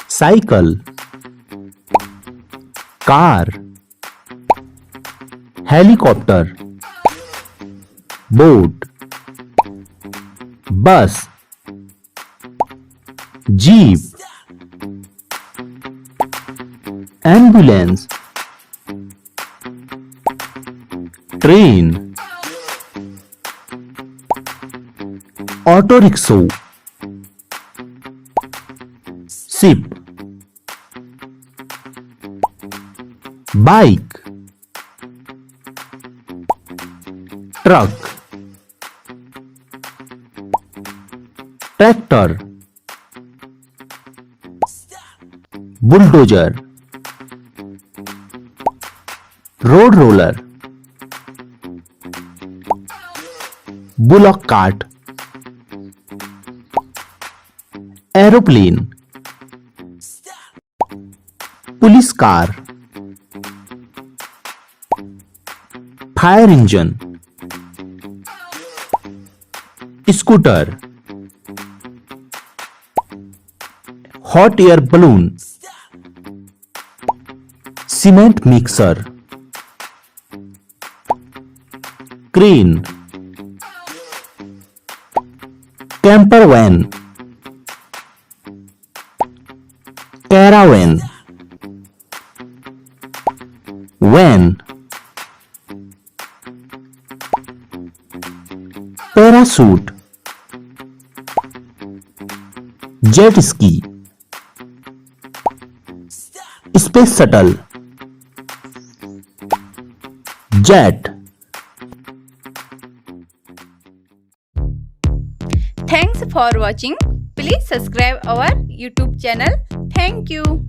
cycle, car, helicopter, boat, bus, jeep, ambulance, train, auto rickshaw, ship, bike, truck, tractor, bulldozer, road roller, Bullock cart, aeroplane, police car, fire engine, scooter, hot air balloon, cement mixer, crane, camper van, caravan, van, parachute, jet ski, space shuttle, jet. Thanks for watching. Please subscribe our YouTube channel. Thank you.